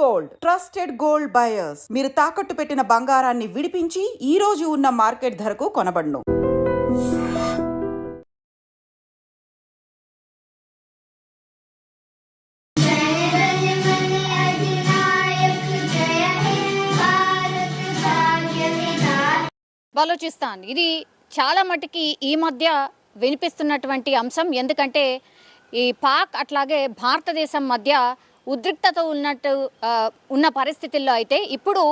Gold trusted gold buyers. మీరు తాకట్టు పెట్టిన బంగారాన్ని విడిపించి ఈ రోజు ఉన్న మార్కెట్ ధరకు కొనబడును. బలూచిస్తాన్ ఇది చాలా మటుకి ఈ మధ్య వినిపిస్తున్నటువంటి అంశం. ఎందుకంటే ఈ పాక్ అట్లాగే భారతదేశం మధ్య ఉద్రిక్తత ఉన్న పరిస్థితుల్లో అయితే ఇప్పుడు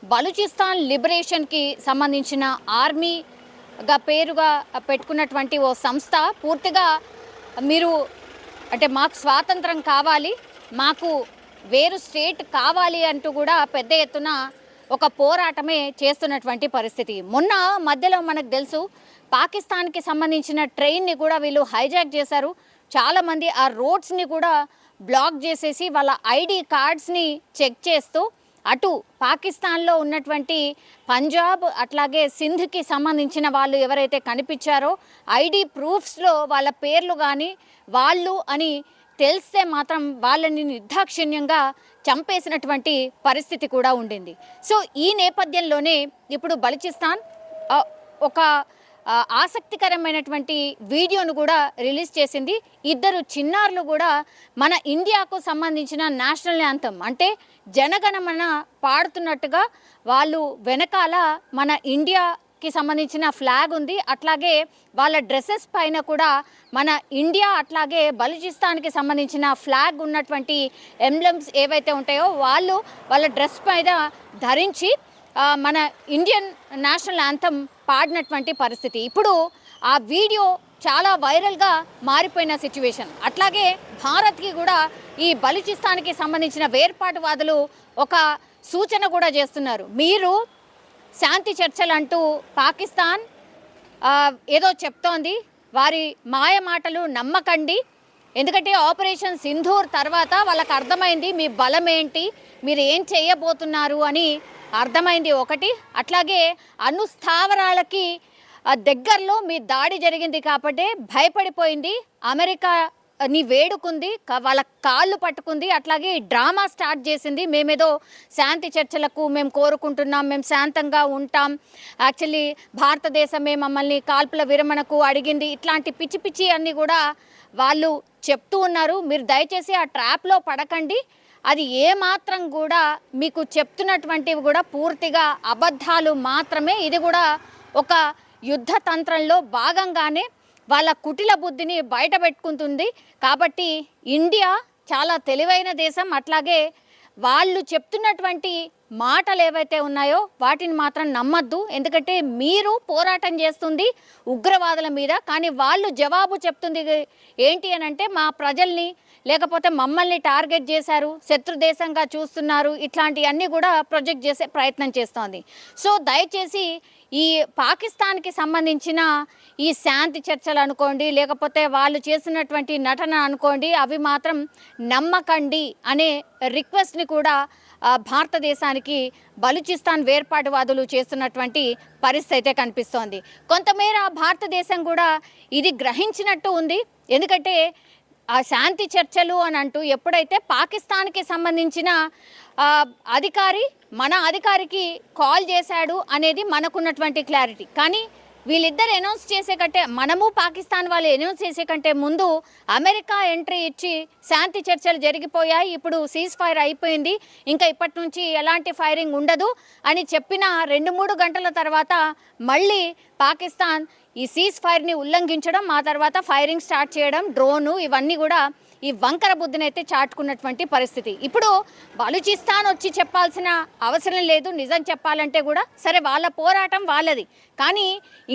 బలూచిస్తాన్ లిబరేషన్కి సంబంధించిన ఆర్మీగా పేరుగా పెట్టుకున్నటువంటి ఓ సంస్థ పూర్తిగా మీరు అంటే మాకు స్వాతంత్రం కావాలి, మాకు వేరు స్టేట్ కావాలి అంటూ కూడా పెద్ద ఎత్తున ఒక పోరాటమే చేస్తున్నటువంటి పరిస్థితి. మొన్న మధ్యలో మనకు తెలుసు పాకిస్తాన్కి సంబంధించిన ట్రైన్ని కూడా వీళ్ళు హైజాక్ చేశారు. చాలామంది ఆ రోడ్స్ని కూడా బ్లాక్ చేసేసి వాళ్ళ ఐడి కార్డ్స్ని చెక్ చేస్తూ అటు పాకిస్తాన్లో ఉన్నటువంటి పంజాబ్ అట్లాగే సింధ్కి సంబంధించిన వాళ్ళు ఎవరైతే కనిపించారో ఐడి ప్రూఫ్స్లో వాళ్ళ పేర్లు కానీ వాళ్ళు అని తెలిస్తే మాత్రం వాళ్ళని నిర్దాక్షిణ్యంగా చంపేసినటువంటి పరిస్థితి కూడా ఉండింది. సో ఈ నేపథ్యంలోనే ఇప్పుడు బలూచిస్తాన్ ఒక ఆసక్తికరమైనటువంటి వీడియోను కూడా రిలీజ్ చేసింది. ఇద్దరు చిన్నారులు కూడా మన ఇండియాకు సంబంధించిన నేషనల్ యాంథమ్ అంటే జనగణమన పాడుతున్నట్టుగా వాళ్ళు వెనకాల మన ఇండియాకి సంబంధించిన ఫ్లాగ్ ఉంది. అట్లాగే వాళ్ళ డ్రెస్సెస్ పైన కూడా మన ఇండియా అట్లాగే బలూచిస్తాన్కి సంబంధించిన ఫ్లాగ్ ఉన్నటువంటి ఎంబ్లమ్స్ ఏవైతే ఉంటాయో వాళ్ళు వాళ్ళ డ్రెస్ పైన ధరించి మన ఇండియన్ నేషనల్ యాంథమ్ పాడినటువంటి పరిస్థితి. ఇప్పుడు ఆ వీడియో చాలా వైరల్గా మారిపోయిన సిచ్యువేషన్. అట్లాగే భారత్కి కూడా ఈ బలూచిస్తాన్కి సంబంధించిన వేర్పాటువాదులు ఒక సూచన కూడా చేస్తున్నారు. మీరు శాంతి చర్చలు అంటూ పాకిస్తాన్ ఏదో చెప్తోంది, వారి మాయ మాటలు నమ్మకండి. ఎందుకంటే ఆపరేషన్ సింధూర్ తర్వాత వాళ్ళకి అర్థమైంది మీ బలం ఏంటి, మీరు ఏం చేయబోతున్నారు అని అర్థమైంది ఒకటి. అట్లాగే అణుస్థావరాలకి దగ్గరలో మీ దాడి జరిగింది కాబట్టి భయపడిపోయింది, అమెరికాని వేడుకుంది, వాళ్ళ కాళ్ళు పట్టుకుంది, అట్లాగే డ్రామా స్టార్ట్ చేసింది. మేమేదో శాంతి చర్చలకు మేము కోరుకుంటున్నాం, మేము శాంతంగా ఉంటాం, యాక్చువల్లీ భారతదేశమే మమ్మల్ని కాల్పుల విరమణకు అడిగింది, ఇట్లాంటి పిచ్చి పిచ్చి అన్నీ కూడా వాళ్ళు చెప్తూ ఉన్నారు. మీరు దయచేసి ఆ ట్రాప్లో పడకండి. అది ఏమాత్రం కూడా మీకు చెప్తున్నటువంటివి కూడా పూర్తిగా అబద్ధాలు మాత్రమే. ఇది కూడా ఒక యుద్ధ తంత్రంలో భాగంగానే వాళ్ళ కుటిల బుద్ధిని బయట పెట్టుకుంటుంది. కాబట్టి ఇండియా చాలా తెలివైన దేశం. అట్లాగే వాళ్ళు చెప్తున్నటువంటి మాటలు ఏవైతే ఉన్నాయో వాటిని మాత్రం నమ్మద్దు. ఎందుకంటే మీరు పోరాటం చేస్తుంది ఉగ్రవాదుల మీద, కానీ వాళ్ళు జవాబు చెప్తుంది ఏంటి అని అంటే మా ప్రజల్ని లేకపోతే మమ్మల్ని టార్గెట్ చేశారు, శత్రు దేశంగా చూస్తున్నారు, ఇట్లాంటివన్నీ కూడా ప్రొజెక్ట్ చేసే ప్రయత్నం చేస్తోంది. సో దయచేసి ఈ పాకిస్తాన్కి సంబంధించిన ఈ శాంతి చర్చలు అనుకోండి, లేకపోతే వాళ్ళు చేసినటువంటి నటన అనుకోండి, అవి మాత్రం నమ్మకండి అనే రిక్వెస్ట్ని కూడా భారతదేశానికి బలూచిస్తాన్ వేర్పాటువాదులు చేస్తున్నటువంటి పరిస్థితి అయితే కనిపిస్తోంది. కొంతమేర భారతదేశం కూడా ఇది గ్రహించినట్టు ఉంది. ఎందుకంటే ఆ శాంతి చర్చలు అని అంటూ ఎప్పుడైతే పాకిస్తాన్కి సంబంధించిన అధికారి మన అధికారికి కాల్ చేశాడు అనేది మనకున్నటువంటి క్లారిటీ. కానీ వీళ్ళిద్దరు అనౌన్స్ చేసే కంటే, మనము పాకిస్తాన్ వాళ్ళు అనౌన్స్ చేసే కంటే ముందు అమెరికా ఎంట్రీ ఇచ్చి శాంతి చర్చలు జరిగిపోయాయి, ఇప్పుడు సీజ్ ఫైర్ అయిపోయింది, ఇంకా ఇప్పటి నుంచి ఎలాంటి ఫైరింగ్ ఉండదు అని చెప్పిన 2-3 గంటల తర్వాత మళ్ళీ పాకిస్తాన్ ఈ సీజ్ ఫైర్ని ఉల్లంఘించడం, ఆ తర్వాత ఫైరింగ్ స్టార్ట్ చేయడం, డ్రోను, ఇవన్నీ కూడా ఈ వంకర బుద్ధిని అయితే చాటుకున్నటువంటి పరిస్థితి. ఇప్పుడు బలూచిస్తాన్ వచ్చి చెప్పాల్సిన అవసరం లేదు. నిజం చెప్పాలంటే కూడా సరే వాళ్ళ పోరాటం వాళ్ళది, కానీ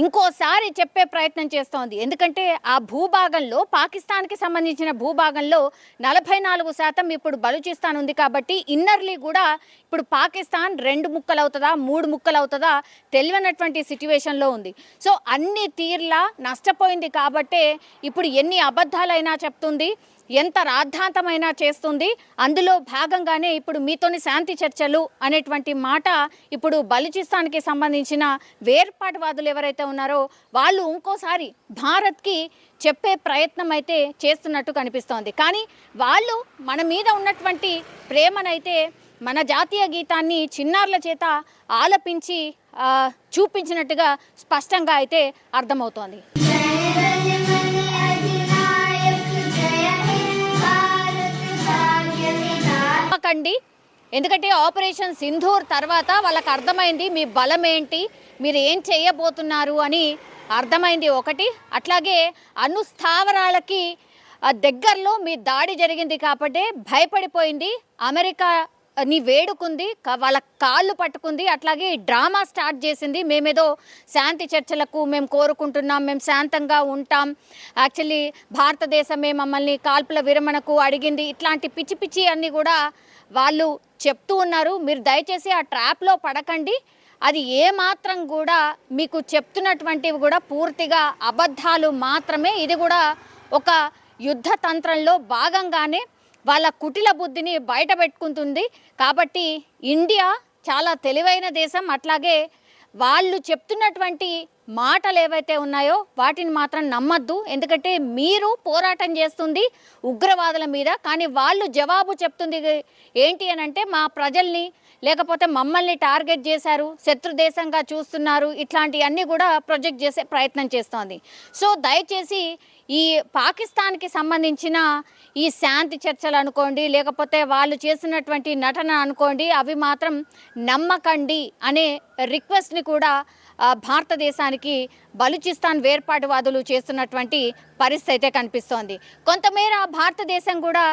ఇంకోసారి చెప్పే ప్రయత్నం చేస్తోంది. ఎందుకంటే ఆ భూభాగంలో పాకిస్తాన్కి సంబంధించిన భూభాగంలో 44% ఇప్పుడు బలూచిస్తాన్ ఉంది. కాబట్టి ఇన్నర్లీ కూడా ఇప్పుడు పాకిస్తాన్ 2 ముక్కలు అవుతుందా 3 ముక్కలు అవుతుందా తెలియనటువంటి సిచ్యువేషన్లో ఉంది. సో అన్ని తీర్లా నష్టపోయింది. కాబట్టే ఇప్పుడు ఎన్ని అబద్ధాలైనా చెప్తుంది, ఎంత రాద్ధాంతమైనా చేస్తుంది. అందులో భాగంగానే ఇప్పుడు మీతోని శాంతి చర్చలు అనేటువంటి మాట ఇప్పుడు బలూచిస్తాన్కి సంబంధించిన వేర్పాటువాదులు ఎవరైతే ఉన్నారో వాళ్ళు ఇంకోసారి భారత్కి చెప్పే ప్రయత్నం అయితే చేస్తున్నట్టు కనిపిస్తోంది. కానీ వాళ్ళు మన మీద ఉన్నటువంటి ప్రేమనైతే మన జాతీయ గీతాన్ని చిన్నారుల చేత ఆలపించి చూపించినట్టుగా స్పష్టంగా అయితే అర్థమవుతోంది. ఎందుకంటే ఆపరేషన్ సింధూర్ తర్వాత వాళ్ళకి అర్థమైంది మీ బలం ఏంటి, మీరు ఏం చేయబోతున్నారు అని అర్థమైంది ఒకటి. అట్లాగే అణుస్థావరాలకి దగ్గరలో మీ దాడి జరిగింది కాబట్టి భయపడిపోయింది, అమెరికాని వేడుకుంది, వాళ్ళ కాళ్ళు పట్టుకుంది, అట్లాగే డ్రామా స్టార్ట్ చేసింది. మేమేదో శాంతి చర్చలకు మేము కోరుకుంటున్నాం, మేము శాంతంగా ఉంటాం, యాక్చువల్లీ భారతదేశమే మమ్మల్ని కాల్పుల విరమణకు అడిగింది, ఇట్లాంటి పిచ్చి పిచ్చి అన్నీ కూడా వాళ్ళు చెప్తూ ఉన్నారు. మీరు దయచేసి ఆ ట్రాప్లో పడకండి. అది ఏమాత్రం కూడా మీకు చెప్తున్నటువంటివి కూడా పూర్తిగా అబద్ధాలు మాత్రమే. ఇది కూడా ఒక యుద్ధ తంత్రంలో భాగంగానే వాళ్ళ కుటిల బుద్ధిని బయట పెట్టుకుంటుంది. కాబట్టి ఇండియా చాలా తెలివైన దేశం. అట్లాగే వాళ్ళు చెప్తున్నటువంటి మాటలు ఏవైతే ఉన్నాయో వాటిని మాత్రం నమ్మద్దు. ఎందుకంటే మీరు పోరాటం చేస్తుంది ఉగ్రవాదుల మీద, కానీ వాళ్ళు జవాబు చెప్తుంది ఏంటి అని అంటే మా ప్రజల్ని లేకపోతే మమ్మల్ని టార్గెట్ చేశారు, శత్రు దేశంగా చూస్తున్నారు, ఇట్లాంటివన్నీ కూడా ప్రొజెక్ట్ చేసే ప్రయత్నం చేస్తోంది. సో దయచేసి ఈ పాకిస్తాన్కి సంబంధించిన ఈ శాంతి చర్చలు అనుకోండి, లేకపోతే వాళ్ళు చేసినటువంటి నటన అనుకోండి, అవి మాత్రం నమ్మకండి అనే రిక్వెస్ట్ని కూడా భారతదేశానికి బలూచిస్తాన్ వేర్పాటువాదులు చేస్తున్నటువంటి పరిస్థితి అయితే కనిపిస్తోంది. కొంతమేర భారతదేశం కూడా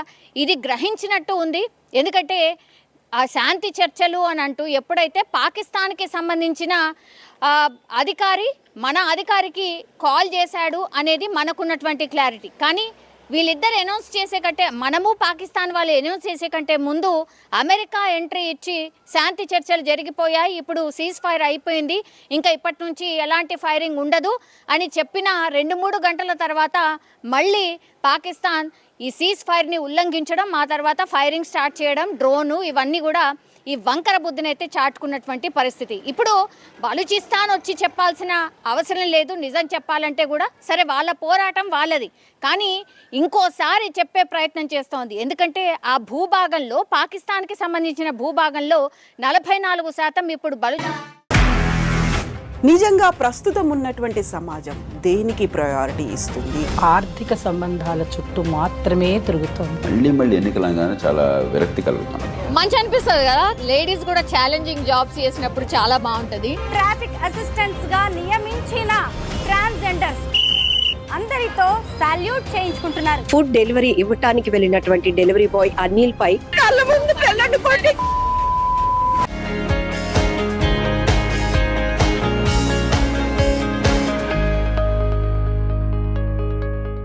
ఇది గ్రహించినట్టు ఉంది. ఎందుకంటే ఆ శాంతి చర్చలు అని అంటూ ఎప్పుడైతే పాకిస్తాన్కి సంబంధించిన అధికారి మన అధికారికి కాల్ చేశాడు అనేది మనకున్నటువంటి క్లారిటీ. కానీ వీళ్ళిద్దరు అనౌన్స్ చేసే కంటే, మనము పాకిస్తాన్ వాళ్ళు అనౌన్స్ చేసే కంటే ముందు అమెరికా ఎంట్రీ ఇచ్చి శాంతి చర్చలు జరిగిపోయాయి, ఇప్పుడు సీజ్ ఫైర్ అయిపోయింది, ఇంకా ఇప్పటి నుంచి ఎలాంటి ఫైరింగ్ ఉండదు అని చెప్పిన 2-3 గంటల తర్వాత మళ్ళీ పాకిస్తాన్ ఈ సీజ్ ఫైర్ని ఉల్లంఘించడం, ఆ తర్వాత ఫైరింగ్ స్టార్ట్ చేయడం, డ్రోను, ఇవన్నీ కూడా ఈ వంకర బుద్ధిని అయితే చాటుకున్నటువంటి పరిస్థితి. ఇప్పుడు బలూచిస్తాన్ వచ్చి చెప్పాల్సిన అవసరం లేదు. నిజం చెప్పాలంటే కూడా సరే, వాళ్ళ పోరాటం వాళ్ళది, కానీ ఇంకోసారి చెప్పే ప్రయత్నం చేస్తోంది. ఎందుకంటే ఆ భూభాగంలో, పాకిస్తాన్కి సంబంధించిన భూభాగంలో 44% ఇప్పుడు నిజంగా ప్రస్తుతం ఉన్నటువంటి సమాజం దేనికి ప్రయారిటీ ఇస్తుంది? ఆర్థిక సంబంధాల చుట్టూ మాత్రమే తిరుగుతుంది. మళ్ళీ ఎన్నికలంగానే చాలా విరక్తి కలుగుతాం. మంచి అనిపిస్తుంది కదా, లేడీస్ కూడా ఛాలెంజింగ్ జాబ్స్ చేసినప్పుడు చాలా బాగుంటది. ట్రాఫిక్ అసిస్టెంట్స్ గా నియమించిన ట్రాన్స్జెండర్స్ అందరితో సాల్యూట్ చేయించుకుంటున్నారు. ఫుడ్ డెలివరీ ఇవ్వటానికి వెళ్ళినటువంటి డెలివరీ బాయ్ అనిల్ పై కళ్ళ ముందు